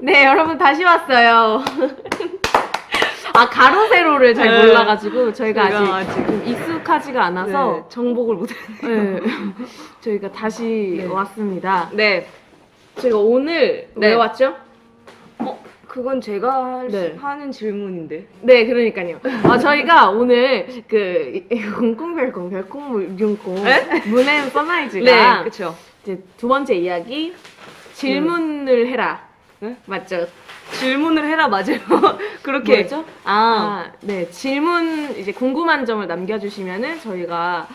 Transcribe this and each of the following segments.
네, 여러분 다시 왔어요. 아, 가로 세로를 잘 네. 몰라가지고 저희가 저희가 아직 좀 익숙하지가 않아서 네, 정복을 못했네요. 네, 저희가 다시 네. 왔습니다. 네. 저희가 오늘 네. 왜 왔죠? 그건 제가 네. 하는 질문인데. 네, 그러니까요. 저희가 오늘 그 공공별공 별콩물균콩 네? 문앤 서나이즈가 네, 그렇죠. 이제 두 번째 이야기 질문을 해라. 네? 맞죠? 질문을 해라 맞아요. 그렇게. 뭐였죠? 네, 질문 이제 궁금한 점을 남겨주시면은 저희가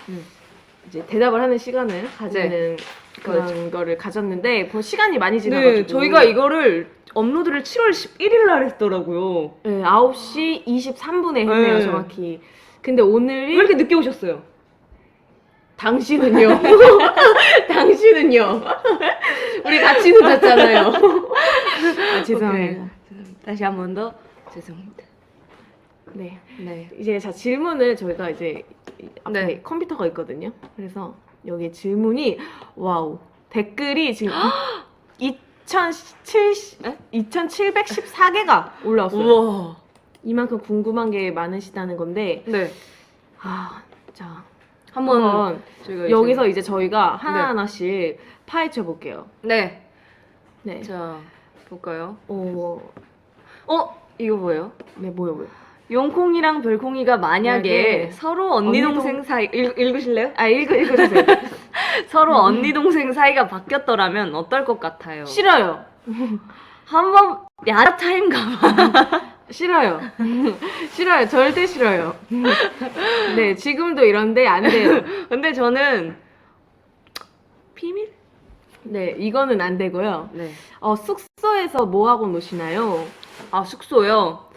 이제 대답을 하는 시간을 가지는 그런 거를 가졌는데 벌써 시간이 많이 지나가지고 네, 저희가 이거를 업로드를 7월 11일 날 했더라고요. 네, 9시 23분에 했네요, 네. 정확히. 근데 오늘이 왜 이렇게 늦게 오셨어요? 당신은요? 당신은요? 우리 같이 늦었잖아요. 죄송합니다. 오케이. 다시 한 번 더 죄송합니다. 네. 네. 이제 자 질문을 저희가 이제 앞에 네. 컴퓨터가 있거든요. 그래서 여기 질문이 와우 댓글이 지금 2,714개가 올라왔어요. 우와. 이만큼 궁금한 게 많으시다는 건데 네. 자 한번 저희가 여기서 이제 저희가 하나하나씩 파헤쳐 볼게요. 네. 네. 자, 볼까요? 네, 이거 뭐예요? 뭐요? 용콩이랑 별콩이가 만약에 네. 서로 언니 동생 사이 읽으실래요? 읽어주세요. 서로 언니 동생 사이가 바뀌었더라면 어떨 것 같아요? 싫어요. 한번 야자 타임 가봐. 싫어요. 싫어요. 절대 싫어요. 네, 지금도 이런데 안 돼요. 근데 저는 비밀? 네, 이거는 안 되고요. 네. 숙소에서 뭐 하고 노시나요? 숙소요.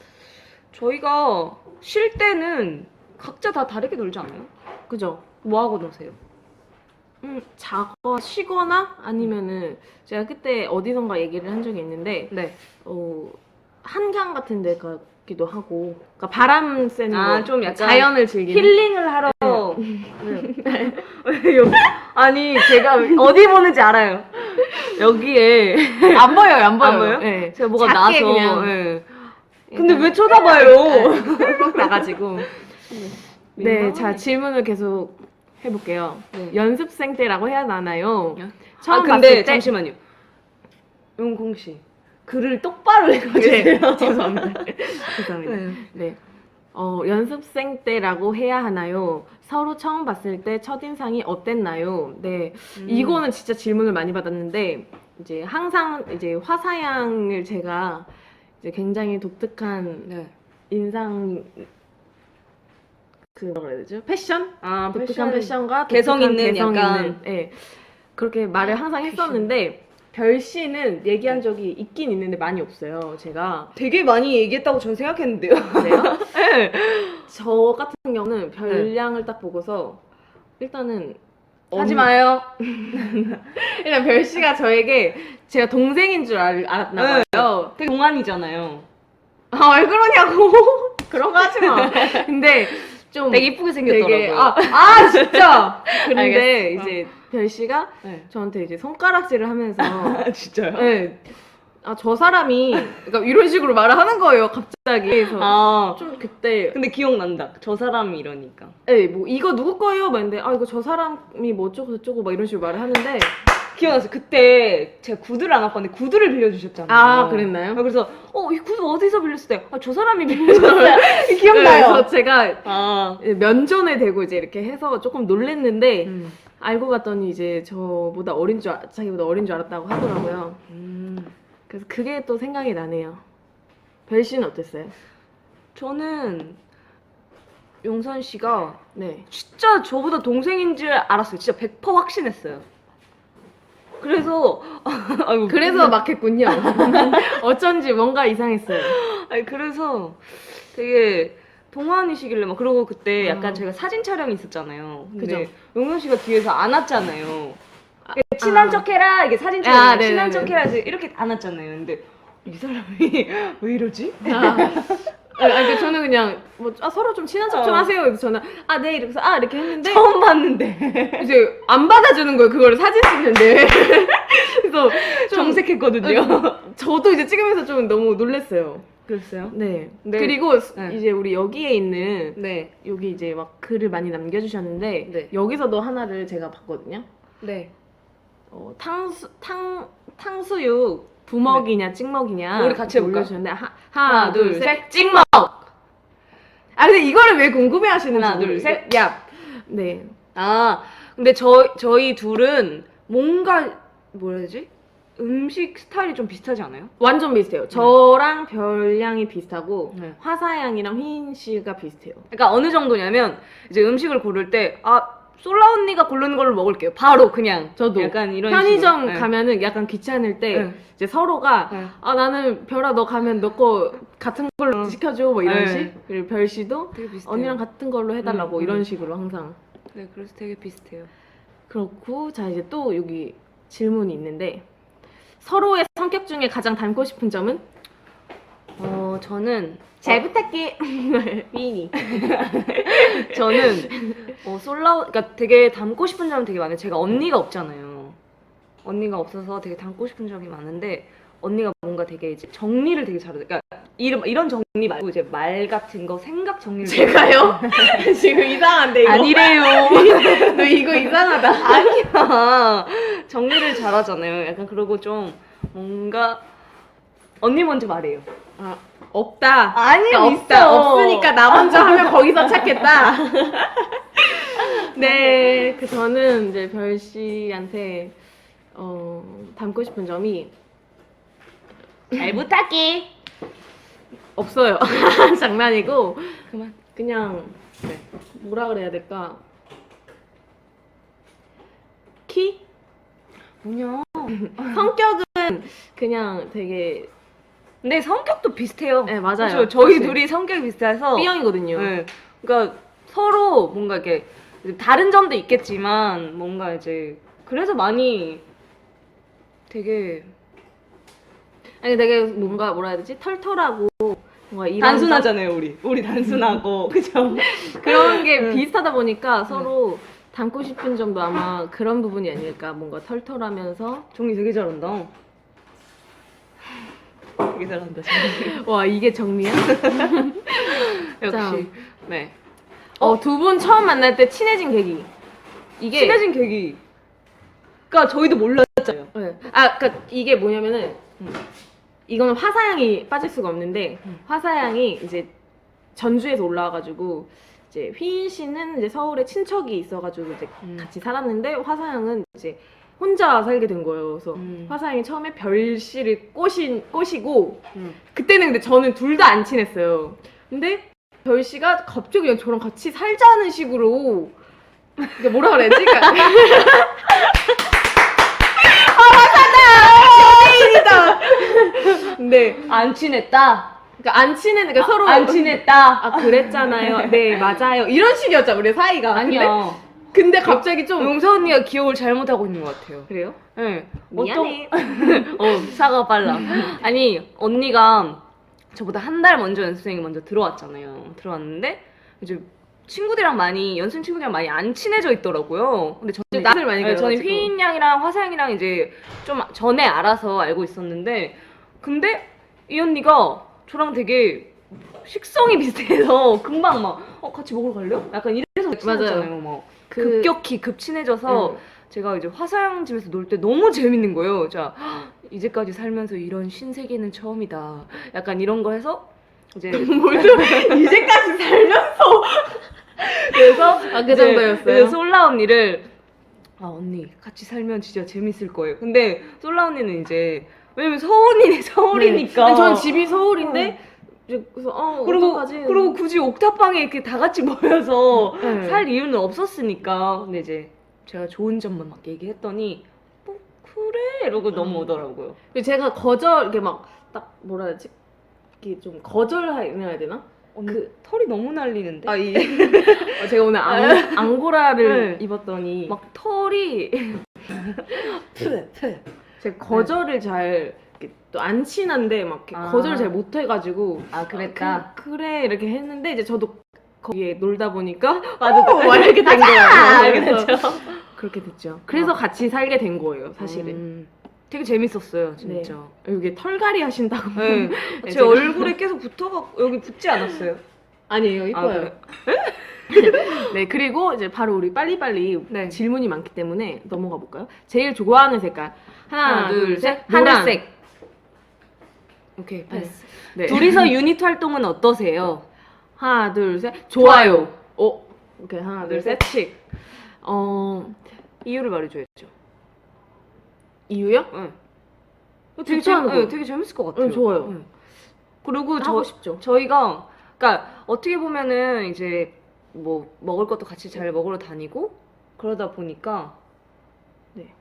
저희가 쉴 때는 각자 다 다르게 놀지 않아요? 그죠? 뭐 하고 노세요? 자거 쉬거나 아니면은 제가 그때 어디선가 얘기를 한 적이 있는데 네. 한강 같은 데 가기도 하고, 그러니까 바람 쐬는 거, 좀 약간 자연을 즐기는. 힐링을 하러. 네. 아니 제가 어디 보는지 알아요. 여기에 안 보여요, 안 보여요. 안 보여요? 네. 제가 뭐가 작게 나서. 그냥. 네. 근데 왜 쳐다봐요? 나가지고. 네, 민망하네. 자 질문을 계속 해볼게요. 네. 연습생 때라고 해야 하나요? 근데 봤을 때 잠시만요. 용콩 씨 글을 똑바로 읽어주세요. 죄송합니다. 죄송합니다. 네. 네. 연습생 때라고 해야 하나요? 서로 처음 봤을 때 첫인상이 어땠나요? 네. 이거는 진짜 질문을 많이 받았는데, 이제 항상 이제 화사양을 제가 이제 굉장히 독특한 네. 인상, 뭐라 그래야 되죠? 패션? 독특한 패션. 패션과 개성 독특한 있는 개성 약간. 있는, 네. 그렇게 말을 항상 했었는데, 별 씨는 얘기한 적이 있긴 있는데 많이 없어요, 제가. 되게 많이 얘기했다고 전 생각했는데요. 그래요? 네. 저 같은 경우는 별량을 딱 보고서 일단은 하지 마요. 일단 별 씨가 저에게 제가 동생인 줄 알았나 봐요. 되게 동안이잖아요. 왜 그러냐고. 그런 거 하지 마. 근데 좀 되게 이쁘게 생겼더라고요. 되게 진짜. 근데 알겠어. 이제 별 씨가 네. 저한테 이제 손가락질을 하면서 진짜요? 네. 저 사람이 그러니까 이런 식으로 말을 하는 거예요, 갑자기. 그래서 좀 그때 근데 기억난다. 저 사람이 이러니까. 뭐 이거 누구 거예요? 막 했는데 이거 저 사람이 뭐 어쩌고 저쩌고 막 이런 식으로 말을 하는데 기억났어요. 그때 제가 구두를 안 갖고 왔는데 구두를 빌려주셨잖아요. 그랬나요? 그래서 이 구두 어디서 빌렸을 때 저 사람이 빌려줬어요. 기억나요. 그래서 제가 면전에 대고 이제 이렇게 해서 조금 놀랬는데 알고 봤더니 이제 자기보다 어린 줄 알았다고 하더라고요. 그래서 그게 또 생각이 나네요. 별 씨는 어땠어요? 저는 용선 씨가 네. 진짜 저보다 동생인 줄 알았어요. 진짜 100% 확신했어요. 그래서 그래서 막 했군요. 어쩐지 뭔가 이상했어요. 그래서 되게 동안이시길래 막 그러고 그때 약간 저희가 사진 촬영이 있었잖아요. 근데 그죠. 용선 씨가 뒤에서 안 왔잖아요. 친한 척해라 이게 사진 촬영 네네네. 친한 척해라 해서 이렇게 안 왔잖아요. 근데 이 사람이 왜 이러지? 그러니까 저는 그냥 서로 좀 친한 척 좀 하세요. 그래서 저는 네 이러면서 이렇게 했는데 처음 봤는데 이제 안 받아주는 거예요. 그거를 사진 찍는데. 그래서 좀 정색했거든요. 저도 이제 찍으면서 좀 너무 놀랐어요. 그랬어요? 네. 네. 그리고 네. 이제 우리 여기에 있는 네. 여기 이제 막 글을 많이 남겨주셨는데 네. 여기서도 하나를 제가 봤거든요. 네. 탕수육 부먹이냐 찍먹이냐 우리 같이 해볼까? 올려주셨는데 하나 둘 셋 찍먹. 아 근데 이거를 왜 궁금해하시는지 하나, 둘, 모르겠어요. 셋, 얍. 네. 아, 근데 저희 둘은 뭔가 뭐라 해야 되지? 음식 스타일이 좀 비슷하지 않아요? 완전 비슷해요. 저랑 별량이 비슷하고 네. 화사양이랑 휘인 씨가 비슷해요. 그러니까 어느 정도냐면 이제 음식을 고를 때 솔라 언니가 고르는 걸로 먹을게요. 바로 그냥. 저도 약간 이런 편의점 식으로. 네. 가면은 약간 귀찮을 때 네. 이제 서로가 네. 나는 별아 너 가면 너 거 같은 걸로 시켜줘 뭐 이런 네. 식. 그리고 별 씨도 되게 비슷해요. 언니랑 같은 걸로 해달라고 음. 이런 식으로 항상. 네, 그래서 되게 비슷해요. 그렇고 자 이제 또 여기 질문이 있는데 서로의 성격 중에 가장 닮고 싶은 점은? 저는 잘 부탁해. 휘인이. 저는 그러니까 되게 닮고 싶은 점은 되게 많아요. 제가 언니가 없잖아요. 언니가 없어서 되게 닮고 싶은 점이 많은데 언니가 뭔가 되게 이제 정리를 되게 잘해요. 그러니까 이런 정리 말고 이제 말 같은 거 생각 정리를 제가요? 지금 이상한데 이거. 아니래요. 너 이거 이상하다. 아니야. 정리를 잘하잖아요. 약간 그러고 좀 뭔가 언니 먼저 말해요. 없다. 아니요, 그러니까 없다. 있어. 없으니까 나 먼저 하면 거기서 찾겠다. 네, 저는 이제 별 씨한테 닮고 싶은 점이 잘 부탁해. 없어요. 장난이고 그만. 그냥 네. 뭐라 그래야 될까? 키? 뭐냐? 성격은 그냥 되게 근데 성격도 비슷해요. 네, 맞아요. 그렇죠? 저희 사실. 둘이 성격이 비슷해서 B형이거든요. 네. 그러니까 서로 뭔가 이렇게 다른 점도 있겠지만 뭔가 이제 그래서 많이 되게 아니 되게 뭔가 뭐라 해야 되지? 털털하고 뭔가 이런 단순하잖아요, 우리 단순하고 그죠? 그런 게 비슷하다 보니까 서로 닮고 싶은 점도 아마 그런 부분이 아닐까. 뭔가 털털하면서 정리 되게 잘한다. 되게 잘한다. 정리. 와 이게 정리야? 역시. 네. 두 분 처음 만날 때 친해진 계기. 이게 친해진 계기. 그러니까 저희도 몰랐잖아요. 네. 그러니까 이게 뭐냐면은 이거는 화사양이 빠질 수가 없는데 화사양이 이제 전주에서 올라와가지고 이제 휘인 씨는 이제 서울에 친척이 있어가지고 이제 같이 살았는데 화사양은 이제 혼자 살게 된 거예요. 그래서 화사양이 처음에 별 씨를 꼬시고 그때는 근데 저는 둘 다 안 친했어요. 근데 별 씨가 갑자기 그냥 저랑 같이 살자는 식으로 그러니까 뭐라 그래야지? 그러니까 연예인이다. 네. 안 친했다. 그러니까 안 친했는데 서로 안 친했다. 그랬잖아요. 네 맞아요. 이런 식이었죠 우리 사이가. 아니야. 근데 갑자기 좀 용서 언니가 기억을 잘못하고 있는 것 같아요. 그래요? 네. 미안해. 사과 빨라. 아니, 언니가 저보다 한 달 먼저 연습생이 먼저 들어왔잖아요. 들어왔는데, 이제 연습생 친구들이랑 많이 안 친해져 있더라고요. 근데 저는 낯을 많이 저는 가려가지고. 휘인 양이랑 화사 양이랑 이제 좀 전에 알아서 알고 있었는데, 근데 이 언니가 저랑 되게 식성이 비슷해서 금방 막, 같이 먹으러 갈래요? 약간 이래서 친해졌잖아요. 막. 급격히 급친해져서 제가 이제 화사양 집에서 놀 때 너무 재밌는 거예요. 자, 이제까지 살면서 이런 신세계는 처음이다. 약간 이런 거 해서 이제 이제까지 살면서 그래서 그 정도였어요? 그래서 솔라 언니를 언니 같이 살면 진짜 재밌을 거예요. 근데 솔라 언니는 이제 왜냐면 서울이니까. 네. 전 집이 서울인데 이제 그래서 어떡하지? 그리고 굳이 옥탑방에 이렇게 다 같이 모여서 네. 살 이유는 없었으니까. 근데 이제 제가 좋은 점만 막 얘기했더니 뭐 그래 이러고 넘어오더라고요. 제가 이렇게 막 딱 뭐라 해야지? 이렇게 좀 거절해야 되나? 털이 너무 날리는데. 제가 오늘 앙고라를 네. 입었더니 막 털이 제가 거절을 잘 또 안 친한데 막 이렇게 거절을 잘 못해가지고 그랬다. 그래 이렇게 했는데 이제 저도 거기에 놀다 보니까 막 이렇게 된 거예요. 그래서 그렇게 됐죠. 그래서 같이 살게 된 거예요, 사실은. 되게 재밌었어요, 진짜. 여기 털갈이 하신다고. 네. 제 제가- 얼굴에 계속 붙어갖고 여기 붙지 않았어요? 아니에요, 이뻐요. 그래요? 네, 그리고 이제 바로 우리 빨리빨리 네. 질문이 많기 때문에 넘어가 볼까요? 제일 좋아하는 색깔. 하나, 둘, 셋. 노랑. 하늘색. 오케이, 패스. 네. 둘이서 유닛 활동은 어떠세요? 하나, 둘, 셋. 좋아요. 어, 오케이, 하나, 둘, 둘, 셋. 칙. 이유를 말해줘야죠. 이유요? 응. 되게 좋아하는 거. 되게 재밌을 것 같아요. 좋아요. 응. 그리고 하고 싶죠. 저희가 그러니까 어떻게 보면은 이제 뭐 먹을 것도 같이 잘 먹으러 다니고 그러다 보니까 네.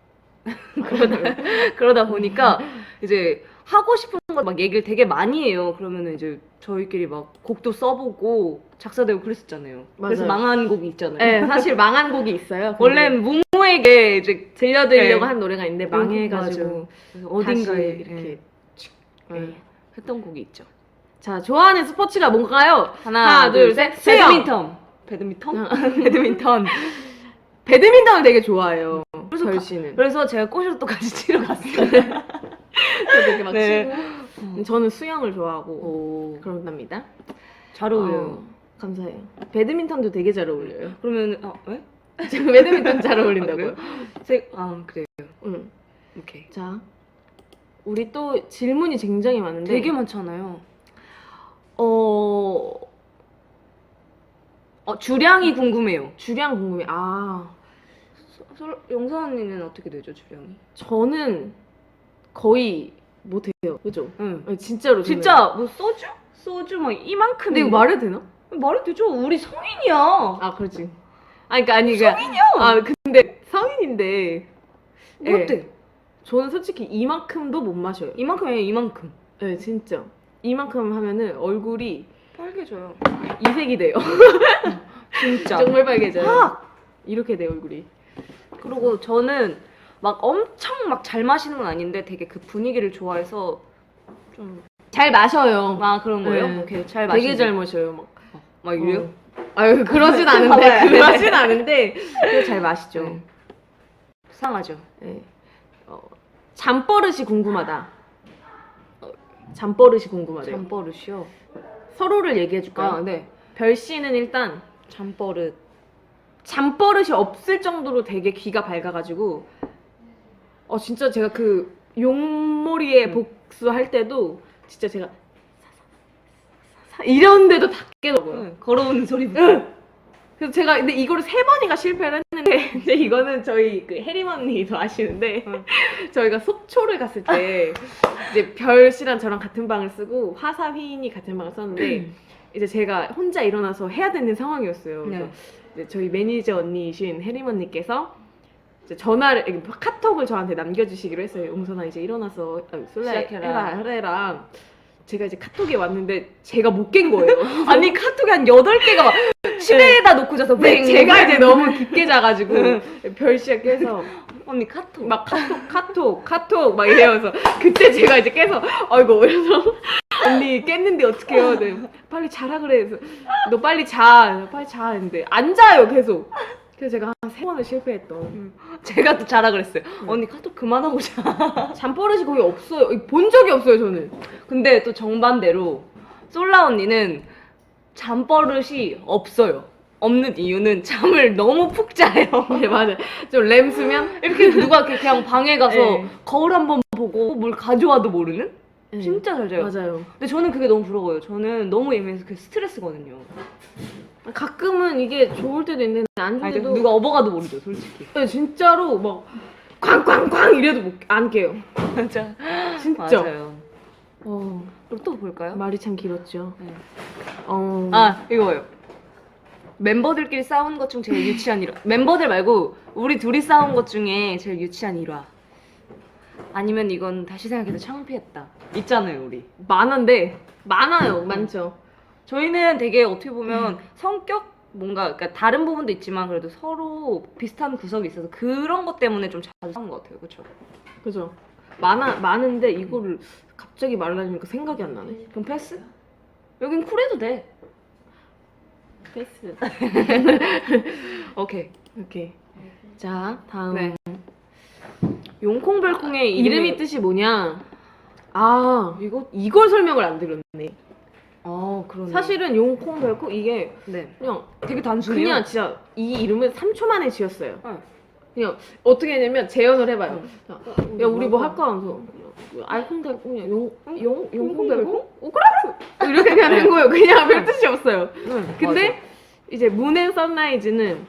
그러다 보니까 이제 하고 싶은 거 막 얘기를 되게 많이 해요. 그러면은 이제 저희끼리 막 곡도 써보고 작사되고 그랬었잖아요. 그래서 맞아요. 망한 곡이 있잖아요. 네, 사실 망한 곡이 있어요. 원래 무모에게 이제 들려드리려고 네. 한 노래가 있는데 망해가지고 어딘가에 이렇게 네, 했던 곡이 있죠. 자, 좋아하는 스포츠가 뭔가요? 하나, 둘, 셋. 수영! 배드민턴. 배드민턴. 배드민턴을 되게 좋아해요. 그래서 결씨는. 그래서 제가 꼬시로 또 같이 치러 갔어요. 되게 막 네. 치고. 저는 수영을 좋아하고 오, 그런답니다. 잘 어울려요. 감사해요. 배드민턴도 되게 잘 어울려요. 그러면 왜? 지금 배드민턴 잘 어울린다고요? 그래요. 응. 오케이. 자, 우리 또 질문이 굉장히 많은데 되게 많잖아요. 주량이 궁금해요. 주량 궁금해. 영선 언니는 어떻게 되죠, 주량이? 저는 거의 못해요. 그죠? 응. 진짜로 저는. 진짜 뭐 소주 막 이만큼. 근데 이거 말해도 되나? 말해도 되죠. 우리 성인이야. 아, 그렇지. 성인이야. 근데 성인인데. 뭐 예. 어때? 저는 솔직히 이만큼도 못 마셔요. 이만큼이에요, 이만큼. 네, 진짜. 이만큼 하면은 얼굴이 빨개져요. 이색이 돼요. 진짜. 정말 빨개져요. 확! 이렇게 돼 얼굴이. 그리고 저는 막 엄청 막 잘 마시는 건 아닌데 되게 그 분위기를 좋아해서 좀 잘 마셔요. 그런 거예요? 네. 오케이. 잘 마시죠. 되게 잘 마셔요. 막 이래요? 아유, 그러진 않은데. 그러진 않은데. 되게 잘 마시죠. 네. 상하죠. 네. 잠버릇이 궁금하다. 잠버릇이 궁금하대요. 잠버릇이요? 서로를 얘기해 줄까요? 네. 별 씨는 일단 잠버릇. 잠버릇이 없을 정도로 되게 귀가 밝아가지고 진짜 제가 그 용머리에 복수할 때도 진짜 제가 이런데도 다 깨더라고요. 걸어오는 소리부터. 그래서 제가 근데 이거를 3번인가 실패를 했는데 이제 이거는 저희 그 혜림 언니도 아시는데 저희가 속초를 갔을 때 이제 별 씨랑 저랑 같은 방을 쓰고 화사 휘인이 같은 방을 썼는데 이제 제가 혼자 일어나서 해야 되는 상황이었어요. 그래서 이제 저희 매니저 언니이신 혜림 언니께서 이제 카톡을 저한테 남겨주시기로 했어요. 용선아 이제 일어나서 시작해라. 해라. 제가 이제 카톡에 왔는데 제가 못 깬 거예요. 아니 카톡이 한 8개가 막 침대에다 놓고 자서 네, 제가 이제 너무 깊게 자가지고 별 씨가 깨서 언니 카톡 막 카톡 막 이래서 그때 제가 이제 깨서 아이고 이래서 언니 깼는데 어떡해요? 네. 빨리 자라 그래. 그래서 너 빨리 자 했는데 안 자요 계속. 그래서 제가 한 3번을 실패했던. 제가 또 자라 그랬어요. 언니 카톡 그만하고 자. 잠버릇이 거의 없어요. 본 적이 없어요 저는. 근데 또 정반대로 솔라 언니는 잠버릇이 없어요. 없는 이유는 잠을 너무 푹 자요. 네 맞아요. 좀 램 수면 이렇게 누가 이렇게 그냥 방에 가서 네. 거울 한번 보고 뭘 가져와도 모르는? 네. 진짜 잘 자요. 맞아요. 근데 저는 그게 너무 부러워요. 저는 너무 예민해서 그게 스트레스거든요. 가끔은 이게 좋을 때도 있는데 안 좋을 아니, 때도 누가 업어가도 모르죠, 솔직히. 네, 진짜로 막 쾅쾅쾅 이래도 안 깨요. 진짜. 진짜. 맞아요. 그럼 또 볼까요? 말이 참 길었죠. 네. 이거요. 멤버들끼리 싸운 것 중 제일 유치한 일화. 멤버들 말고 우리 둘이 싸운 것 중에 제일 유치한 일화. 아니면 이건 다시 생각해도 창피했다. 있잖아요, 우리. 많아요. 많죠. 저희는 되게 어떻게 보면 성격 뭔가 그러니까 다른 부분도 있지만 그래도 서로 비슷한 구석이 있어서 그런 것 때문에 좀 자주 싸운 것 같아요. 그렇죠? 그죠. 많은데 이거를 갑자기 말하려니까 생각이 안 나네. 그럼 패스? 여긴 쿨해도 돼. 패스. 오케이. 오케이. 자, 다음. 네. 용콩별콩의 이름이 뜻이 뭐냐? 아, 이걸 설명을 안 들었네. 그러네. 사실은 용콩별콩 이게 네. 그냥 되게 단순해요. 그냥 진짜 이 이름을 3초 만에 지었어요. 네. 그냥 어떻게 했냐면 재현을 해봐요. 자, 야 우리 뭐 뭘까? 할까 하면서 알콩달콩 그냥 용콩별콩? 그래? 이렇게 그냥 된 거예요. 그냥 별 뜻이 없어요. 근데 이제 문앤 선라이즈는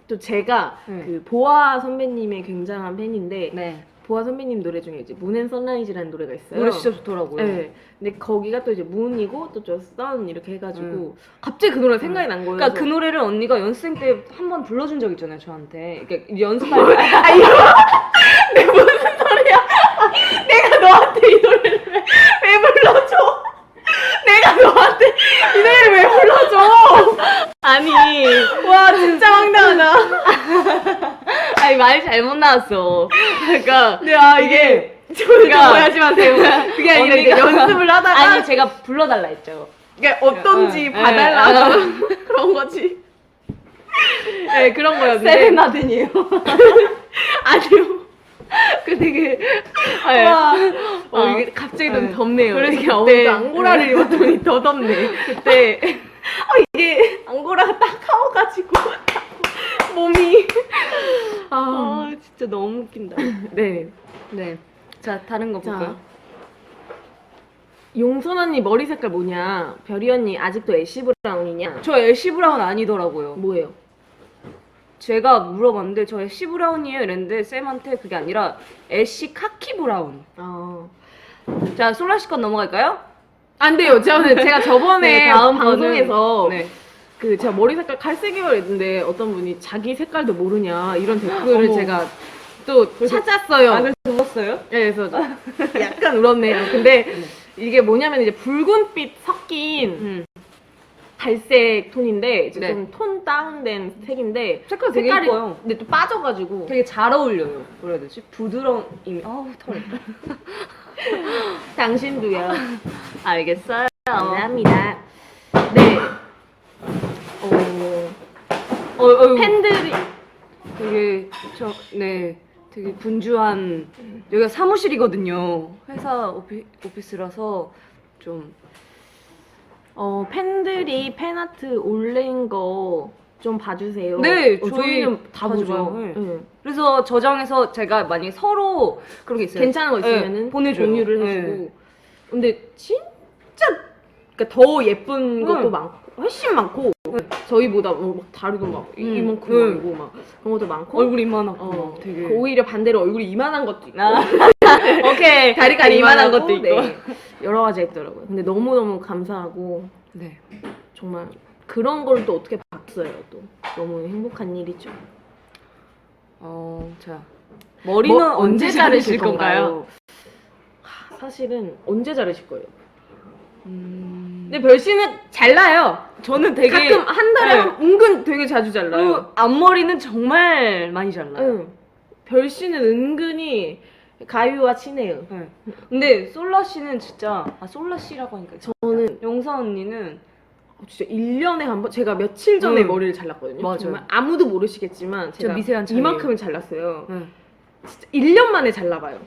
또 제가 네. 그 보아 선배님의 굉장한 팬인데 네. 보아 선배님 노래 중에 이제 문앤 선라이즈라는 노래가 있어요. 노래 진짜 좋더라고요. 네. 근데 거기가 또 이제 문이고 또 저 선 이렇게 해가지고 갑자기 그 노래 생각이 난 거예요. 그러니까 그 노래를 언니가 연습생 때 한 번 불러준 적 있잖아요, 저한테. 그러니까 연습할 때. 내 무슨 소리야? 내가 너한테 이 노래를 왜 불러줘? 내가 너한테 이 노래를 왜 불러줘? 아니, 와 진짜 황당하다. 아니 말이 잘못 나왔어. 그러니까 이게 저는 오해하지 마세요. 그게 아니라 이제 연습을 하다가 아니 제가 불러달라 했죠. 이게 어떤지 응, 봐달라고 그런 거지. 네 그런 거였는데. 세레나데니에요. 아니요. 그 되게 와, 이게 갑자기 좀 네. 덥네요. 그래서 그러니까 그때- 앙고라를 입었더니 더 덥네. 그때 이게 앙고라가 딱 하워가지고 몸이 진짜 너무 웃긴다. 네. 네. 자 다른 거 볼까요? 자, 용선 언니 머리 색깔 뭐냐? 별이 언니 아직도 애쉬 브라운이냐? 저 애쉬 브라운 아니더라고요. 뭐예요? 제가 물어봤는데 저 애쉬 브라운이에요 이랬는데 쌤한테 그게 아니라 애쉬 카키 브라운. 자 솔라시 건 넘어갈까요? 안 돼요. 제가 저번에 네, 다음 방송에서 네. 그 제가 머리 색깔 갈색이라고 했는데 어떤 분이 자기 색깔도 모르냐 이런 댓글을 어머. 제가 또 찾았어요. 아, 그래서 울었어요? 네, 그래서 약간 울었네요. 근데 이게 뭐냐면 이제 붉은빛 섞인 갈색 톤인데 이제 네. 좀 톤 다운된 색인데 색깔 되게 색깔이 예뻐요. 근데 또 빠져가지고 되게 잘 어울려요. 뭐라 해야 되지? 부드러운 이미. 아우 털. 당신도요. 알겠어요. 감사합니다. 네. 팬들이 되게 네 되게 분주한 여기가 사무실이거든요. 회사 오피스라서 좀 팬들이 팬아트 올린 거 좀 봐주세요. 네, 저희는 다 자주 보죠. 봐요. 네. 네. 그래서 저장해서 제가 만약에 서로 그런 게 있어요. 괜찮은 거 있으면은 네, 보내줘요. 공유를 네. 해주고. 근데 진짜 그러니까 더 예쁜 것도 네. 많고 훨씬 많고 저희보다 막 다리도 막 이만큼 네. 많고 막 그런 것도 많고 얼굴 이만하고 막 되게 오히려 반대로 얼굴이 이만한 것도 있고 오케이 다리가 이만한 것도 있고 네. 여러 가지 있더라고요. 근데 너무너무 감사하고 네. 정말 그런 걸 또 어떻게 봤어요. 또 너무 행복한 일이죠. 자 머리는 뭐, 언제 자르실 건가요? 사실은 언제 자르실 거예요? 근데 별씨는 잘라요. 저는 되게 가끔 한 달에 네. 은근 되게 자주 잘라요. 앞머리는 정말 많이 잘라요. 응. 별씨는 은근히 가유와 친해요. 네. 근데 솔라 씨는 진짜 솔라 씨라고 하니까 저는 용사 언니는 진짜 1년에 한 번 제가 며칠 전에 응. 머리를 잘랐거든요. 맞아요. 정말 아무도 모르시겠지만 제가 미세한 차이예요. 이만큼을 잘랐어요. 네. 진짜 1년 만에 잘라봐요.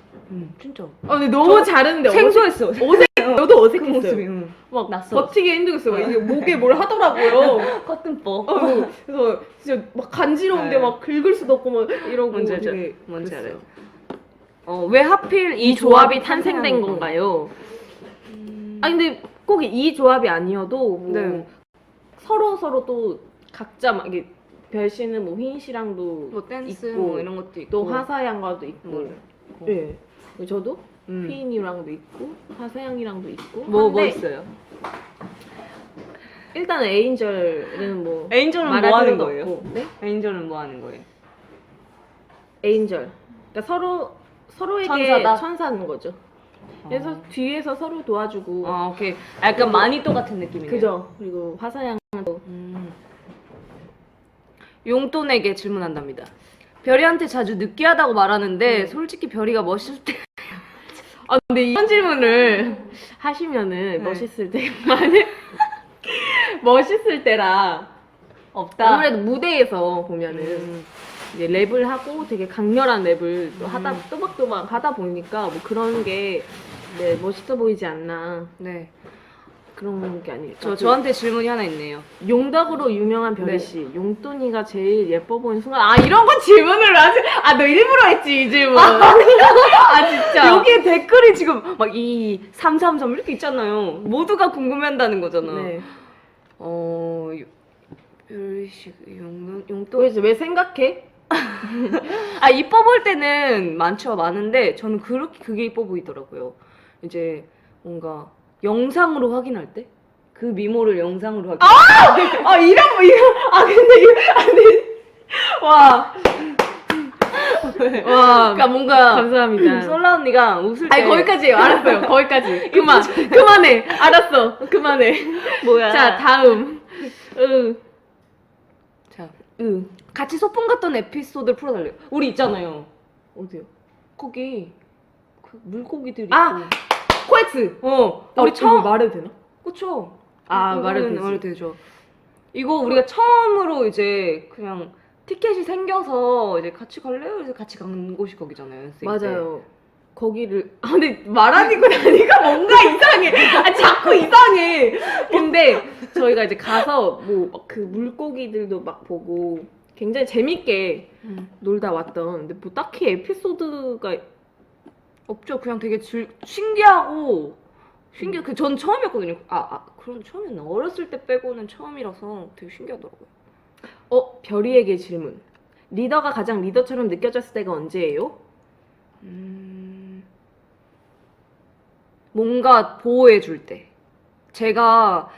진짜 근데 너무 자르는데 생소했어. 저도 그 모습이 어색했어요. 막 낯설었어. 버티기 힘들겠어요. 막 이게 목에 뭘 하더라고요. 커튼뽀. 그래서 진짜 막 간지러운데 네. 막 긁을 수도 없고 막 이러고 뭔지 알죠? 되게 뭔지 그랬어요. 알아요. 왜 하필 이 조합이 탄생된 건가요? 아니 근데 꼭 이 조합이 아니어도 뭐 네. 서로 또 각자 막 이게 별씨는 뭐 휘인 씨랑도 뭐 댄스 있고 뭐 이런 것도 있고 또 화사양과도 있고 예 저도 음. 휘인이랑도 있고 화사양이랑도 있고 뭐 한데 있어요? 일단은 에인절은 뭐 에인절은 말할 뭐 하는 필요도 거예요? 없고. 네? 에인절은 뭐 하는 거예요? 에인절 그러니까 서로에게 천사다? 천사는 거죠. 그래서 뒤에서 서로 도와주고 오케이. 약간 마니또 같은 느낌이네요. 그죠. 그리고 화사양도 용돈에게 질문한답니다. 별이한테 자주 느끼하다고 말하는데 솔직히 별이가 멋있을 때 근데 이런 질문을 하시면은 네. 멋있을 때만은 멋있을 때라 없다. 아무래도 무대에서 보면은 이제 랩을 하고 되게 강렬한 랩을 또 하다 또박또박 하다 보니까 뭐 그런 게 네, 멋있어 보이지 않나 네. 그런 게 아닐까. 저한테 질문이 하나 있네요. 용덕으로 유명한 별이 네. 씨, 용돈이가 제일 예뻐 보이는 순간. 아 이런 거 질문을 하지. 아 너 일부러 했지 이 질문. 아 진짜. 여기에 댓글이 지금 막 333 이렇게 있잖아요. 모두가 궁금해한다는 거잖아. 네. 별식 용돈. 왜 생각해? 아 이뻐 보일 때는 많은데 저는 그게 이뻐 보이더라고요. 이제 뭔가 영상으로 확인할 때 그 미모를 영상으로 확인. 아 이런 거 이거. 아 근데 이거 아니. 와. 와. 그러니까 뭔가 감사합니다. 솔라 언니가 웃을 때. 아니 거기까지예요. 알았어요. 거기까지. 그만해. 알았어. 그만해. 뭐야? 자 다음. 자, 같이 소풍 갔던 에피소드 풀어달래요. 우리 있잖아요. 어디요? 거기 그 물고기들이 아! 있고. 코엑스. 우리 처음 말해도 되나? 그쵸? 아, 이거는 말해도 되지. 말해도 되죠. 이거 우리가 처음으로 이제 그냥 티켓이 생겨서 이제 같이 갈래요? 그래서 같이 간 곳이 거기잖아요. 연습생 때. 맞아요. 거기를 근데 말하니까 나니까 뭔가 이상해. 아 자꾸 이상해. 근데 저희가 이제 가서 뭐 그 물고기들도 막 보고 굉장히 재밌게 놀다 왔던. 근데 뭐 딱히 에피소드가 없죠. 그냥 되게 신기하고 전 처음이었거든요. 그런 처음이었나? 어렸을 때 빼고는 처음이라서 되게 신기하더라고요. 별이에게 질문. 리더가 가장 리더처럼 느껴졌을 때가 언제예요? 뭔가 보호해줄 때. 제가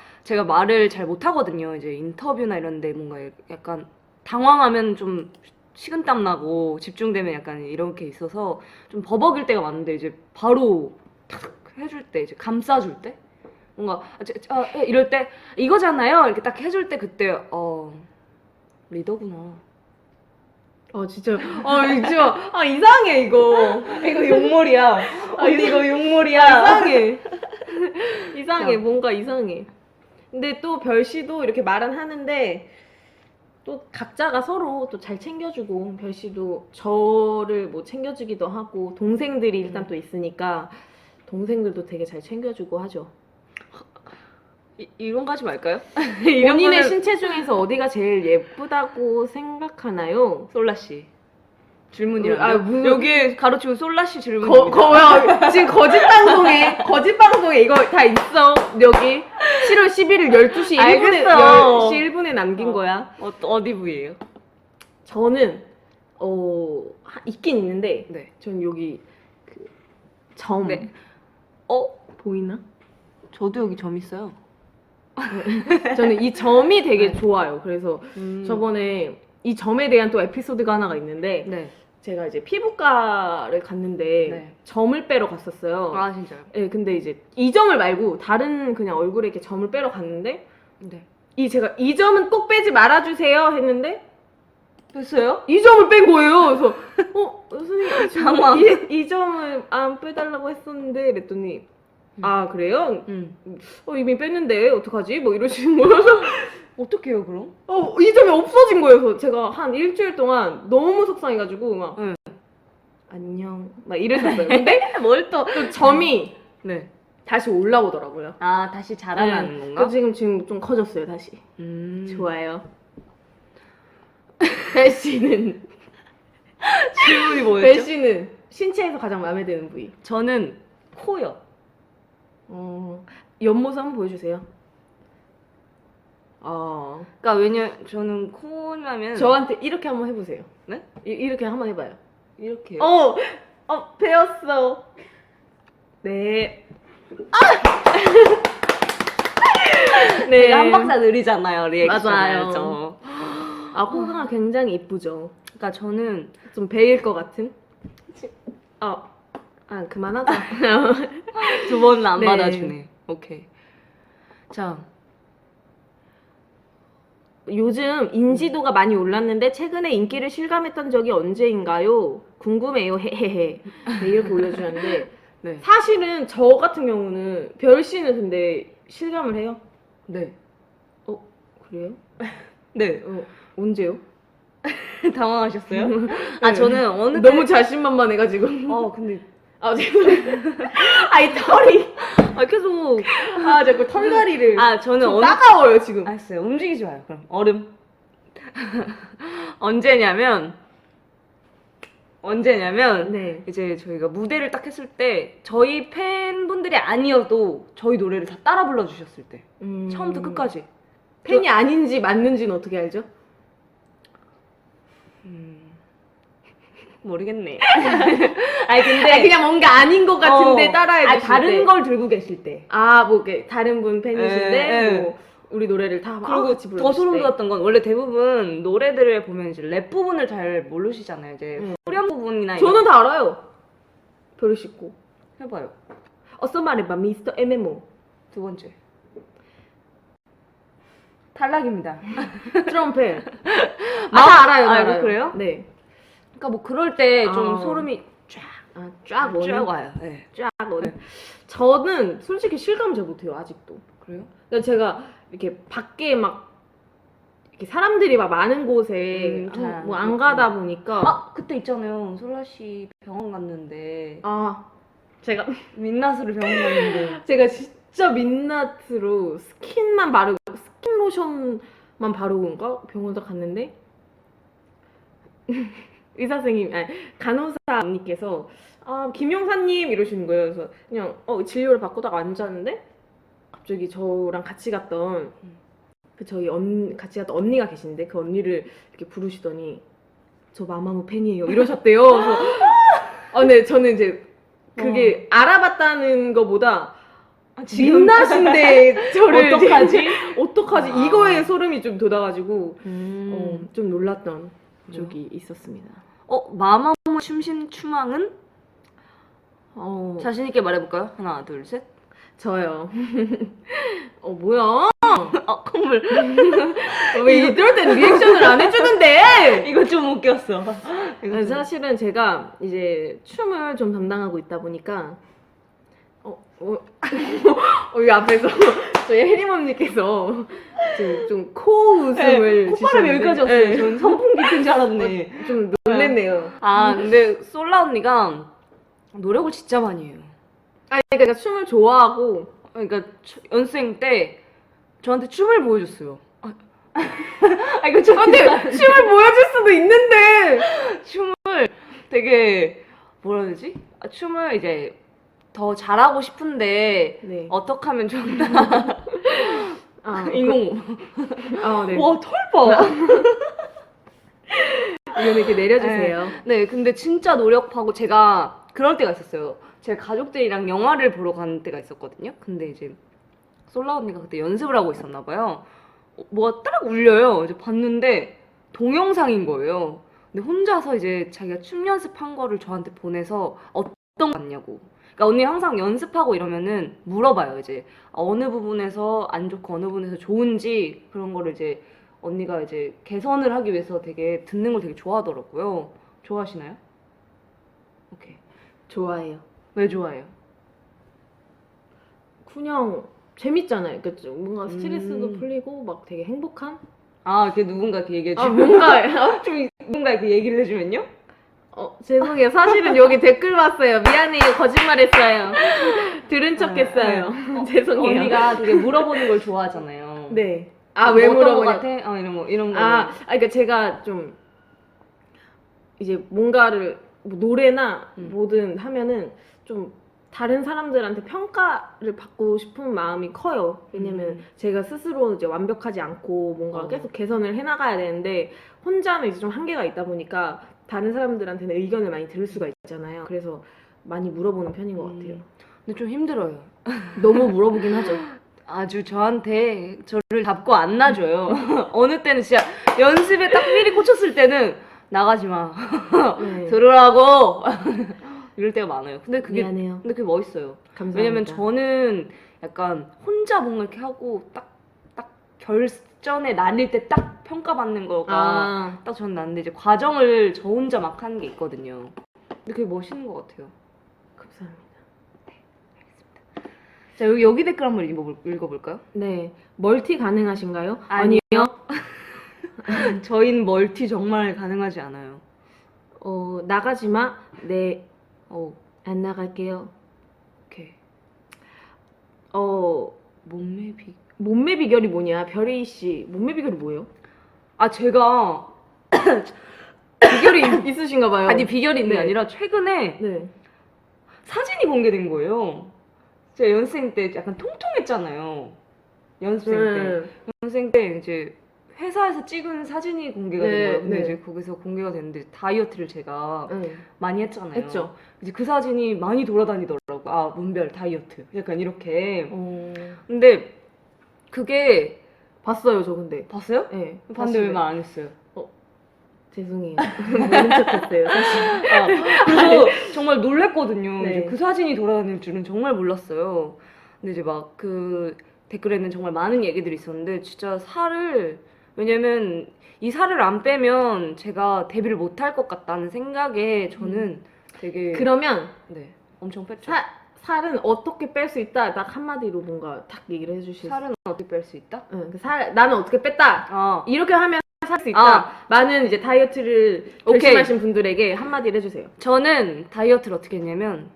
말을 잘 못하거든요. 이제 인터뷰나 이런데 뭔가 약간 당황하면 좀 식은땀 나고 집중되면 약간 이렇게 있어서 좀 버벅일 때가 많은데 이제 바로 탁 해줄 때, 이제 감싸줄 때 뭔가 이럴 때 이거잖아요. 이렇게 딱 해줄 때 그때 리더구나. 진짜. 진짜. 이상해, 이거. 이거 욕몰이야. 언니 이거 욕몰이야. 이상해. 이상해. 야. 뭔가 이상해. 근데 또 별씨도 이렇게 말은 하는데, 또 각자가 서로 또 잘 챙겨주고, 별씨도 저를 뭐 챙겨주기도 하고, 동생들이 일단 또 있으니까, 동생들도 되게 잘 챙겨주고 하죠. 이런 거 하지 말까요? 본인의 신체 중에서 어디가 제일 예쁘다고 생각하나요? 솔라 씨 질문이요. 무슨- 여기에 가로치면 솔라 씨 질문입니다. 지금 거짓 방송에 이거 다 있어. 여기 7월 11일 12시 1분에, 알겠어. 10시 1분에 남긴 거야. 어디 부위예요? 저는 있긴 있는데 네. 저는 여기 그 점. 네. 보이나? 저도 여기 점 있어요. 저는 이 점이 되게 좋아요. 그래서 저번에 저번에 이 점에 대한 또 에피소드가 하나가 있는데 네. 제가 이제 피부과를 갔는데 네. 점을 빼러 갔었어요. 아 진짜요? 네, 근데 이제 이 점을 말고 다른 그냥 얼굴에 이렇게 점을 빼러 갔는데 네. 제가 이 점은 꼭 빼지 말아주세요 했는데 됐어요? 이 점을 뺀 거예요. 그래서 선생님 당황. 이 점을 안 빼달라고 했었는데 그랬더니 아 그래요? 이미 뺐는데 어떡하지? 뭐 이러시는 거예요. 어떡해요 그럼? 이 점이 없어진 거예요. 그래서 제가 한 일주일 동안 너무 속상해가지고 막 응. 안녕 막 이랬었어요. 근데 뭘 또? 또 점이 네. 다시 올라오더라고요. 다시 자라나는 건가? 그래서 지금 좀 커졌어요 다시. 좋아요. 배씨는 질문이 뭐였죠? 배씨는 신체에서 가장 마음에 드는 부위. 저는 코요. 옆모습 한번 보여주세요. 그러니까 저는 코냐면 저한테 이렇게 한번 해보세요. 네? 이렇게 한번 해봐요. 이렇게요. 배웠어. 네. 네. 제가 한 박자 느리잖아요 리액션. 맞아요. 알죠? 코가 굉장히 이쁘죠. 그러니까 저는 좀 배일 것 같은. 그만하자. 두 번은 안 네. 받아주네. 오케이. 자, 요즘 인지도가 많이 올랐는데 최근에 인기를 실감했던 적이 언제인가요? 궁금해요. 헤헤헤. 네, 이렇게 올려주셨는데 네. 사실은 저 같은 경우는 별씨는 근데 실감을 해요? 네. 그래요? 네. 언제요? 당황하셨어요? 네. 아 저는 어느 너무 자신만만해가지고. 근데 아 죄송해요. 아이 털이. 아 계속 아 자꾸 털다리를. 저는 좀 따가워요 지금. 알았어요. 움직이지 마요. 그럼 얼음. 언제냐면 네. 이제 저희가 무대를 딱 했을 때 저희 팬분들이 아니어도 저희 노래를 다 따라 불러주셨을 때 처음부터 끝까지 팬이 아닌지 맞는지는 어떻게 알죠? 모르겠네. 아니 근데 아니, 그냥 뭔가 아닌 것 같은데 따라해 주실 때. 다른 걸 들고 계실 때. 뭐 이렇게 다른 분 팬이신데 예. 뭐 우리 노래를 다 그리고 같이 더 불러주실 소름 때. 돋았던 건 원래 대부분 노래들을 보면 이제 랩 부분을 잘 모르시잖아요. 이제 후렴 부분이나 저는 다 알아요. 별을 씻고. 해봐요. 어서 말해봐 미스터 MMO. 두 번째. 탈락입니다. 트럼펫. 다 알아요. 다 아, 알아요. 그래요? 네. 그러니까 뭐 그럴 때 좀 아. 소름이 쫙 쫙 와요. 네. 쫙 오는. 저는 솔직히 실감 잘 못해요 아직도. 그래요? 그러니까 제가 이렇게 밖에 막 이렇게 사람들이 막 많은 곳에 잘 뭐 안 가다 보니까 그때 있잖아요. 솔라 씨 병원 갔는데 제가 민낯으로 병원 갔는데 제가 진짜 민낯으로 스킨 로션만 바르고 온가 병원에 갔는데 의사 선생님 간호사 언니께서 김용사님 이러시는 거예요. 그래서 그냥 진료를 받고다가 앉았는데 갑자기 저랑 같이 갔던 같이 갔던 언니가 계신데 그 언니를 이렇게 부르시더니 저 마마무 팬이에요 이러셨대요. 그래서 네 저는 이제 그게 알아봤다는 거보다 민낯인데 저를 어떡하지 이거에 소름이 좀 돋아가지고 좀 놀랐던 적이 있었습니다. 마마무 춤신추망은 자신 있게 말해볼까요? 하나, 둘, 셋. 저요. 뭐야? 콧물. 왜 이럴 땐 리액션을 안 해주는데? 이거 좀 웃겼어. 사실은 제가 이제 춤을 좀 담당하고 있다 보니까 이 앞에서 저희 혜림 언니께서 좀 코웃음을 콧바람이 여기까지 왔어요. 네. 전 선풍기 튼 줄 알았네. 좀 놀랬네요. 근데 솔라 언니가 노력을 진짜 많이 해요. 그러니까 춤을 좋아하고 그러니까 연습생 때 저한테 춤을 보여줬어요. 이거 좀 근데 춤을 보여줄 수도 있는데 춤을 되게 뭐라 해야 되지? 춤을 이제 더 잘하고 싶은데 네. 어떻게 하면 좋나? 인공호. 네. 와, 털 봐. 이거는 이렇게 내려주세요. 네, 근데 진짜 노력하고 제가 그럴 때가 있었어요. 제가 가족들이랑 영화를 보러 가는 때가 있었거든요. 근데 이제 솔라 언니가 그때 연습을 하고 있었나 봐요. 뭐가 딱 울려요. 이제 봤는데 동영상인 거예요. 근데 혼자서 이제 자기가 춤 연습한 거를 저한테 보내서 어떤 거 같냐고. 그러니까 언니 항상 연습하고 이러면은 물어봐요. 이제 어느 부분에서 안 좋고 어느 부분에서 좋은지 그런 거를 이제 언니가 이제 개선을 하기 위해서 되게 듣는 걸 되게 좋아하더라고요. 좋아하시나요? 오케이. 좋아해요. 왜 좋아해요? 그냥 재밌잖아요. 그러니까 좀 뭔가 스트레스도 풀리고 막 되게 행복한? 이렇게 누군가 이렇게 얘기해주면 뭔가 좀 누군가 이렇게 얘기를 해주면요? 죄송해요. 사실은 여기 댓글 봤어요. 미안해요. 거짓말했어요. 들은 척했어요. 죄송해요. 언니가 되게 물어보는 걸 좋아하잖아요. 네. 어떤 왜 거 물어보냐? 같아? 이런 거. 그러니까 제가 좀 이제 뭔가를 뭐 노래나 뭐든 하면은 좀 다른 사람들한테 평가를 받고 싶은 마음이 커요. 왜냐면 제가 스스로 이제 완벽하지 않고 뭔가 계속 개선을 해나가야 되는데 혼자는 이제 좀 한계가 있다 보니까 다른 사람들한테는 의견을 많이 들을 수가 있잖아요. 그래서 많이 물어보는 편인 것 같아요. 근데 좀 힘들어요. 너무 물어보긴 하죠. 아주 저한테 저를 잡고 안 놔줘요. 어느 때는 진짜 연습에 딱 필이 꽂혔을 때는 나가지 마. 네. 들으라고. 이럴 때가 많아요. 근데 미안해요. 근데 그게 멋있어요. 감사합니다. 왜냐면 저는 약간 혼자 뭔가 이렇게 하고 딱 결전에 나뉠 때 딱 평가받는 거가 딱 저는 나는데 이제 과정을 저 혼자 막 하는 게 있거든요. 근데 그게 멋있는 것 같아요. 감사합니다. 자, 여기 댓글 한번 읽어볼까요? 네. 멀티 가능하신가요? 아니요. 저희는 멀티 정말 가능하지 않아요. 나가지 마. 네, 어, 안 나갈게요. 오케이. 어, 몸매 비. 몸매 비결이 뭐냐? 별이 씨, 몸매 비결이 뭐예요? 아, 제가 비결이 있으신가 봐요. 아니 비결이 있는 게 네. 아니라 최근에 네. 사진이 공개된 거예요. 제가 연습생 때 약간 통통했잖아요. 연습생 때. 연습생 때 이제 회사에서 찍은 사진이 공개가 된 네, 거예요. 근데 네. 이제 거기서 공개가 됐는데 다이어트를 제가 네. 많이 했잖아요. 했죠. 이제 그 사진이 많이 돌아다니더라고. 아, 문별 다이어트. 약간 이렇게. 어, 근데 그게 봤어요, 저 근데. 봤어요? 네. 봤는데 사실. 얼마 안 했어요. 죄송해요. 모른 척했어요, 사실. 아, 그래서 정말 놀랬거든요. 네. 이제 그 사진이 돌아다닐 줄은 정말 몰랐어요. 근데 이제 막 그 댓글에는 정말 많은 얘기들이 있었는데 진짜 살을 왜냐면 이 살을 안 빼면 제가 데뷔를 못 할 것 같다는 생각에 저는 되게 그러면 네 엄청 뺐죠. 살은 어떻게 뺄 수 있다? 딱 한마디로 뭔가 딱 얘기를 해주실 수 살은 어떻게 뺄 수 있다? 응, 나는 어떻게 뺐다. 아 이렇게 하면 살 수 있다. 아. 많은 이제 다이어트를 오케이. 결심하신 분들에게 한마디를 해주세요. 저는 다이어트를 어떻게 했냐면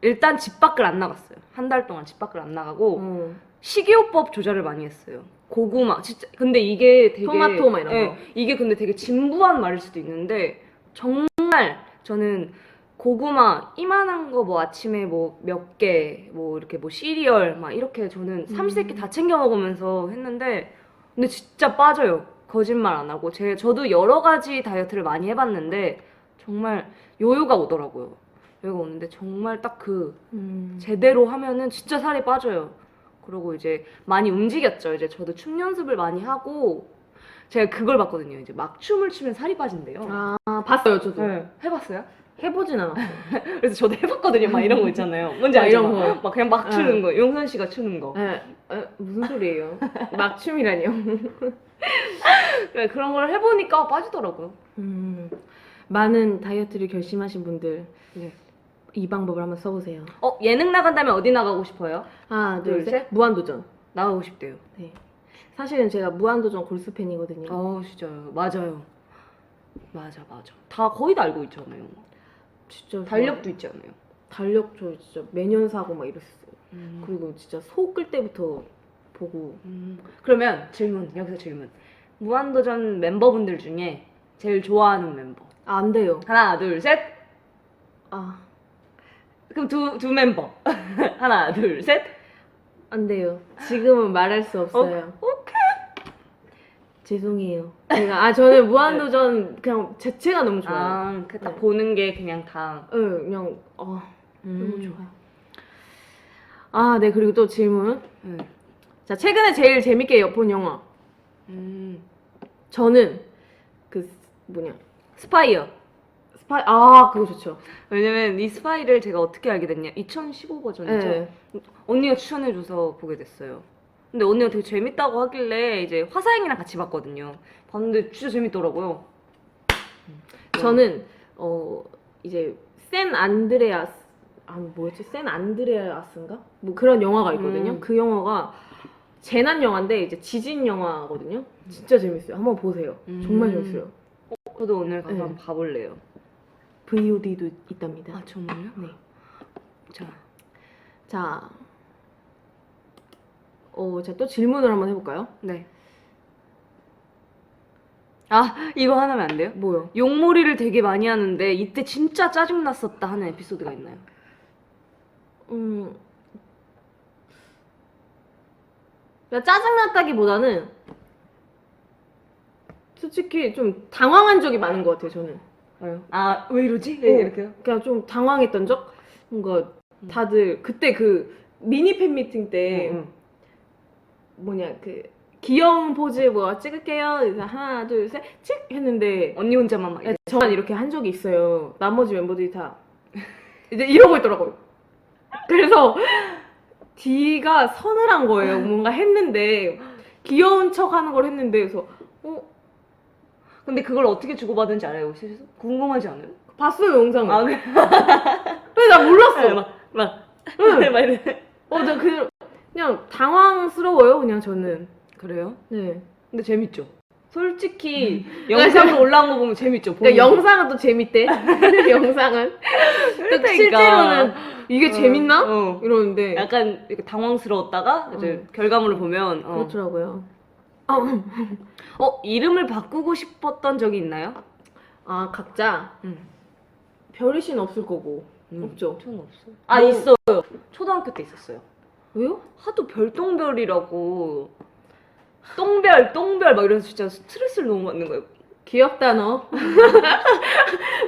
일단 집 밖을 안 나갔어요. 한 달 동안 집 밖을 안 나가고 식이요법 조절을 많이 했어요. 고구마 진짜 근데 이게 되게 토마토 막 이런 거. 이게 근데 되게 진부한 말일 수도 있는데 정말 저는 고구마 이만한 거 뭐 아침에 뭐 몇 개 뭐 이렇게 뭐 시리얼 막 이렇게 저는 삼시세끼 다 챙겨 먹으면서 했는데 근데 진짜 빠져요. 거짓말 안 하고 저도 여러 가지 다이어트를 많이 해봤는데 정말 요요가 오더라고요. 요요가 오는데 정말 딱 그 제대로 하면은 진짜 살이 빠져요. 그리고 이제 많이 움직였죠. 이제 저도 춤 연습을 많이 하고 제가 그걸 봤거든요. 이제 막 춤을 추면 살이 빠진대요. 아, 봤어요, 저도. 네. 해봤어요? 해보진 않았어요. 그래서 저도 해봤거든요. 막 이런 거 있잖아요. 뭔지 막 알죠? 이런 막, 거. 막 그냥 막 추는 거. 용선 씨가 추는 거. 무슨 소리예요? 막춤이라니요? 네, 그런 걸 해보니까 빠지더라고요. 많은 다이어트를 결심하신 분들 네. 이 방법을 한번 써보세요. 예능 나간다면 어디 나가고 싶어요? 하나, 둘, 둘, 셋. 셋. 무한도전. 나가고 싶대요. 네. 사실은 제가 무한도전 골수 팬이거든요. 진짜요. 맞아요. 맞아. 다 거의 다 알고 있잖아요. 진짜 달력도 있잖아요. 달력 저 진짜 매년 사고 막 이랬어요. 그리고 진짜 소 끌 때부터 보고. 그러면 여기서 질문. 무한도전 멤버분들 중에 제일 좋아하는 멤버. 안 돼요. 하나, 둘, 셋. 아, 그럼 두 멤버. 하나, 둘, 셋. 안 돼요. 지금은 말할 수 없어요. 오케이. 죄송해요. 저는 무한도전 그냥 자체가 너무 좋아요. 딱 네. 보는 게 그냥 다. 그냥 너무 좋아요. 아, 네. 그리고 또 질문. 자, 최근에 제일 재밌게 본 영화. 저는 스파이요. 그거 좋죠. 왜냐면 이 스파이를 제가 어떻게 알게 됐냐. 2015 버전이죠. 네. 언니가 추천해줘서 보게 됐어요. 근데 언니가 되게 재밌다고 하길래 이제 화사행이랑 같이 봤거든요. 봤는데 진짜 재밌더라고요. 저는 이제 샌 안드레아스 뭐였지? 샌 안드레아스인가? 뭐 그런 영화가 있거든요. 그 영화가 재난 영화인데 이제 지진 영화거든요. 진짜 재밌어요. 한번 보세요. 정말 재밌어요. 저도 오늘 가서 네. 한번 봐볼래요. VOD도 있답니다. 아 정말요? 네. 자, 자, 제가 또 질문을 한번 해볼까요? 네. 이거 하나면 안 돼요? 뭐요? 용머리를 되게 많이 하는데 이때 진짜 짜증났었다 하는 에피소드가 있나요? 짜증났다기보다는 솔직히 좀 당황한 적이 많은 것 같아요. 저는. 왜요? 왜 이러지? 이렇게요? 그냥 좀 당황했던 적? 뭔가 다들 그때 그 미니 팬 미팅 때 귀여운 포즈 뭐 찍을게요. 그래서 하나 둘 셋 찍 했는데 언니 혼자만 막 저만 이렇게 한 적이 있어요. 나머지 멤버들이 다 이제 이러고 있더라고요. 그래서 D가 서늘한 거예요. 뭔가 했는데 귀여운 척 하는 걸 했는데 그래서 근데 그걸 어떻게 주고받은지 알아요? 혹시 궁금하지 않아요? 봤어요 영상을. 그래? 근데 나 몰랐어. 막 이래. 그냥 당황스러워요 그냥 저는. 그래요? 네. 근데 재밌죠? 솔직히 영상으로 올라온 거 보면 재밌죠. 보는 그러니까 거. 영상은 또 재밌대. 영상은. 또 그러니까. 실제로는 이게 재밌나? 어. 이러는데. 약간 이렇게 당황스러웠다가 이제 결과물을 보면 그렇더라고요. 이름을 바꾸고 싶었던 적이 있나요? 아, 각자 별이신 없을 거고. 없죠? 저는 없어요. 뭐- 있어요. 초등학교 때 있었어요. 왜요? 하도 별똥별이라고 똥별 막 이래서 진짜 스트레스를 너무 받는 거예요. 귀엽다, 너.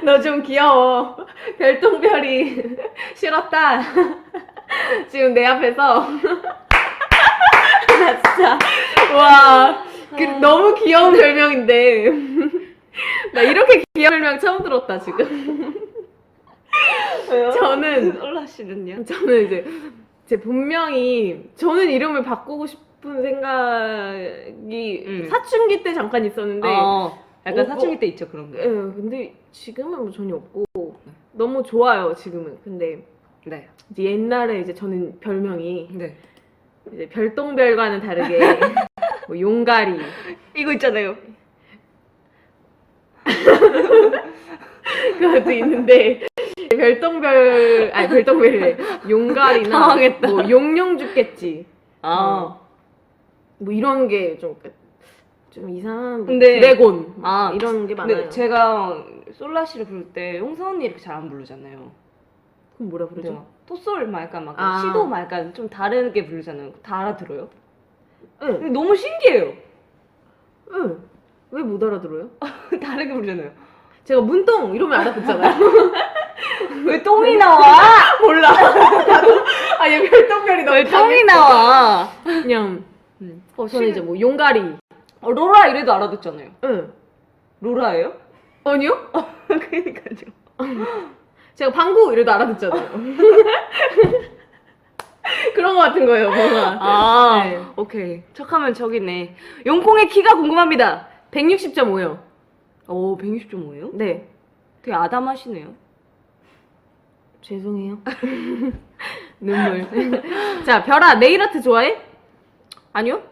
너 좀 귀여워. 별똥별이 싫었다. 지금 내 앞에서. 나 진짜. 와. 너무 귀여운 별명인데. 나 이렇게 귀여운 별명 처음 들었다, 지금. 왜요? 저는 솔라 씨는요? 저는 이제 제 본명이 저는 이름을 바꾸고 싶은 생각이 사춘기 때 잠깐 있었는데 약간 어, 사춘기 때 있죠 그런 게. 예, 근데 지금은 뭐 전혀 없고 너무 좋아요 지금은. 근데 네. 이제 옛날에 이제 저는 별명이 네. 이제 별똥별과는 다르게 뭐 용가리 이거 있잖아요. 그것도 있는데 별똥별이래 용가리나 당황했다. 뭐 용용 죽겠지 아. 뭐 이런 게 좀 이상한 뭐 근데- 드래곤 아, 이런 게 많아요. 근데 제가 솔라 씨를 부를 때 홍서 언니 이렇게 잘 안 부르잖아요. 그럼 뭐라 근데 부르죠? 막 토솔 막 약간 막 아. 시도 막 약간 좀 다르게 부르잖아요. 다 알아들어요? 응, 근데 너무 신기해요. 응. 왜 못 알아들어요? 다르게 부르잖아요. 제가 문똥 이러면 알아듣잖아요. 왜 똥이 나와? 몰라. 얘 별똥별이 너무 왜 똥이 나와? 그냥 저는 이제 뭐 용가리. 로라 이래도 알아듣잖아요. 응. 로라예요? 아니요? 그러니까요. 제가 방구 이래도 알아듣잖아요. 그런 거 같은 거예요, 뭔가. 네. 오케이. 척하면 저기네. 용콩의 키가 궁금합니다. 160.5요. 오, 160.5예요? 네. 되게 아담하시네요. 죄송해요. 눈물. 자, 별아, 네일아트 좋아해? 아니요?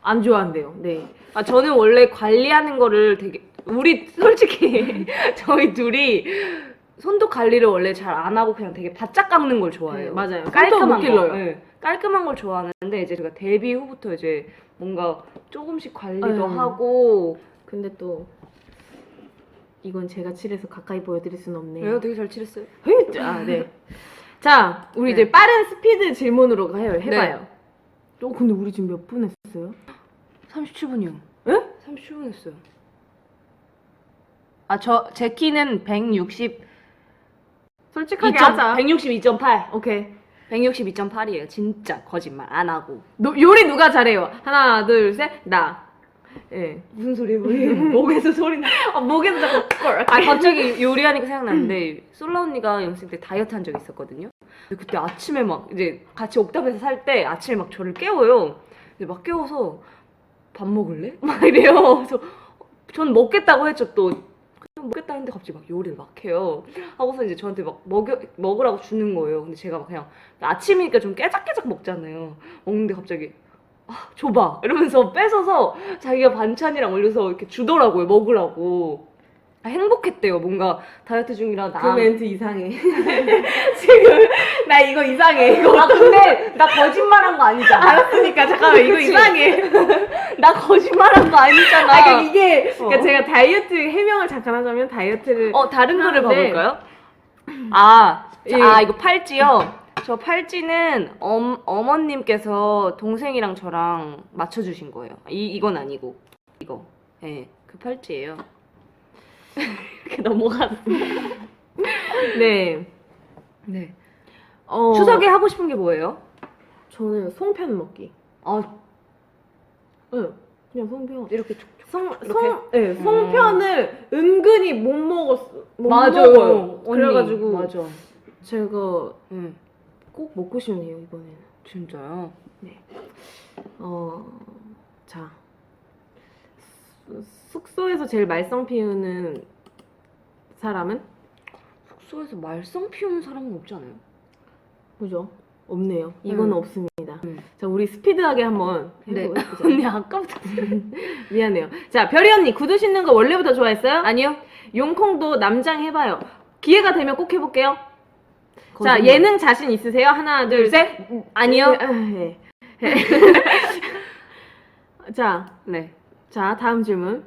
안 좋아한대요. 네. 저는 원래 관리하는 거를 되게 우리 솔직히 저희 둘이 손톱 관리를 원래 잘 안 하고 그냥 되게 바짝 깎는 걸 좋아해요. 네, 맞아요. 깔끔한 손톱 못 거. 길러요. 네, 깔끔한 걸 좋아하는데 이제 제가 데뷔 후부터 이제 뭔가 조금씩 관리도 하고. 근데 또 이건 제가 칠해서 가까이 보여드릴 수는 없네요. 왜요? 되게 잘 칠했어요. 네. 자, 우리 이제 빠른 스피드 질문으로 해봐요. 근데 우리 지금 몇 분 했어요? 37분이요. 에? 37분 했어요. 제 키는 160. 솔직하게 하자. 162.8. 오케이. 162.8이에요. 진짜 거짓말 안 하고. 요리 누가 잘해요? 하나, 둘, 셋, 나. 예. 무슨 소리예요? 왜 목에서 소리 나? 목에서 자꾸 꼴. 갑자기 요리하니까 생각났는데 솔라 언니가 연습생 때 다이어트 한 적이 있었거든요. 근데 그때 아침에 막 이제 같이 옥탑에서 살 때 아침에 막 저를 깨워요. 근데 막 깨워서 밥 먹을래? 막 이래요. 그래서 전 먹겠다고 했죠. 또 그냥 먹겠다 했는데 갑자기 막 요리를 막 해요. 하고서 이제 저한테 막 먹으라고 주는 거예요. 근데 제가 막 그냥 아침이니까 좀 깨작깨작 먹잖아요. 먹는데 갑자기 줘봐 이러면서 뺏어서 자기가 반찬이랑 올려서 이렇게 주더라고요. 먹으라고. 행복했대요. 뭔가 다이어트 중이라 그 멘트 이상해. 지금 나 이거 이상해. 이거. 근데 나 거짓말한 거 아니잖아. 알았으니까 잠깐만 이거 그치? 이상해. 나 거짓말한 거 아니잖아. 그러니까 이게 그러니까 제가 다이어트 해명을 잠깐 하자면 다이어트를 다른 글을 하는데 봐볼까요? 이거 팔찌요. 저 팔찌는 어머님께서 동생이랑 저랑 맞춰주신 거예요. 이건 아니고 이거. 네, 그 팔찌예요. 이렇게 넘어갔어. 네. 네. 추석에 추석에 하고 싶은 게 뭐예요? 저는 송편 먹기. 네. 그냥 송편. 이렇게 촉촉. 송편을 은근히 못 맞아요. 먹어요. 언니, 그래가지고 맞아. 제가 응. 꼭 먹고 싶네요 이번에는. 진짜요? 자 숙소에서 제일 말썽 피우는 사람은? 숙소에서 말썽 피우는 사람은 없지 않아요? 그죠? 없네요. 이거는 없습니다. 자, 우리 스피드하게 한번 네. 해보자. 언니 아까부터 미안해요. 자, 별이 언니 구두 신는 거 원래부터 좋아했어요? 아니요. 용콩도 남장 해봐요. 기회가 되면 꼭 해볼게요. 자, 거짓말. 예능 자신 있으세요? 하나, 둘, 셋. 아니요. 네. 자, 네. 자, 다음 질문.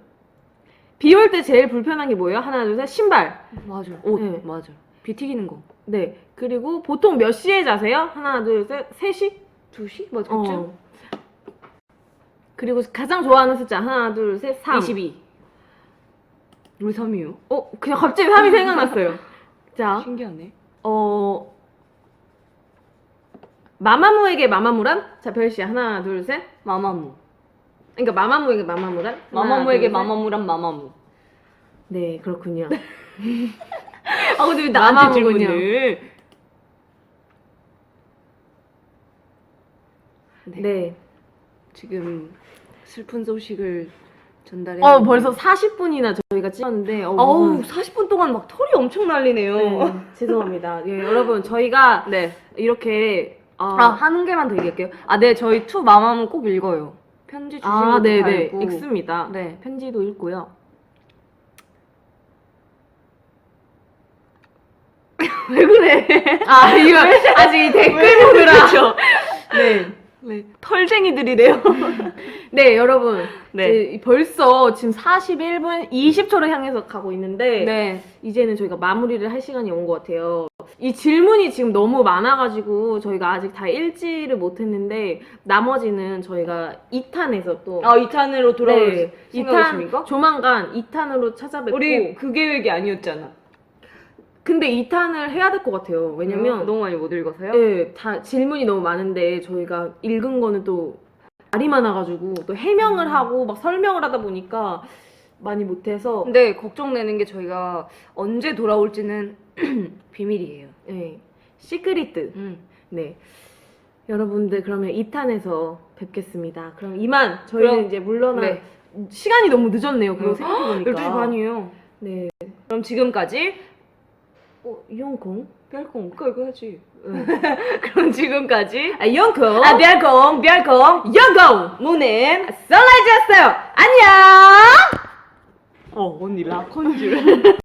비 올 때 제일 불편한 게 뭐예요? 하나, 둘, 셋. 신발. 맞아. 옷. 네. 맞아. 비 튀기는 거. 네. 그리고 보통 몇 시에 자세요? 하나, 둘, 셋. 3시? 2시? 맞아. 그쯤? 어. 그리고 가장 좋아하는 숫자. 하나, 둘, 셋. 3. 22. 우리 3이요? 그냥 갑자기 3이 생각났어요. 자, 신기하네. 마마무에게 마마무란? 자, 별씨. 하나, 둘, 셋. 마마무. 그러니까 마마무에게 마마무란? 하나, 마마무에게 둘, 셋. 마마무란 마마무. 네, 그렇군요. 아, 근데 왜 나한테 나한테 질문을? 질문을? 네. 지금 슬픈 소식을 전달해. 벌써 40분이나 저희가 찍었는데, 어우, 40분 동안 막 털이 엄청 날리네요. 네, 죄송합니다. 예, 여러분, 저희가 네. 이렇게, 하는 개만 더 얘기할게요. 네, 저희 투 마마무 꼭 읽어요. 편지 주신 것도 다 네네, 읽고. 읽습니다. 네. 편지도 읽고요. 왜 그래? 이거 아직 댓글 보느라. 네. 네. 털쟁이들이래요. 네, 여러분. 네. 이제 벌써 지금 41분 20초를 향해서 가고 있는데, 네. 이제는 저희가 마무리를 할 시간이 온 것 같아요. 이 질문이 지금 너무 많아가지고 저희가 아직 다 읽지를 못했는데, 나머지는 저희가 2탄에서 또 2탄으로 돌아올 네, 생각이십니까? 2탄 조만간 2탄으로 찾아뵙고. 우리 그 계획이 아니었잖아. 근데 2탄을 해야 될 것 같아요. 왜냐면 너무 많이 못 읽어서요? 네, 다 질문이 너무 많은데 저희가 읽은 거는 또 말이 많아가지고 또 해명을 하고 막 설명을 하다 보니까 많이 못해서 근데 걱정되는 게 저희가 언제 돌아올지는 비밀이에요. 네, 시크릿. 네. 여러분들 그러면 2탄에서 뵙겠습니다. 그럼 이만 저희는 그럼, 이제 물러나 네. 시간이 너무 늦었네요. 그거 생각해보니까 12시 반이에요. 네. 그럼 지금까지 이용콩? 별콩 이거 해야지. 그럼 지금까지 이용콩? 별콩 이용콩! 무는 썰라이즈였어요! 안녕! 언니 락커인 줄.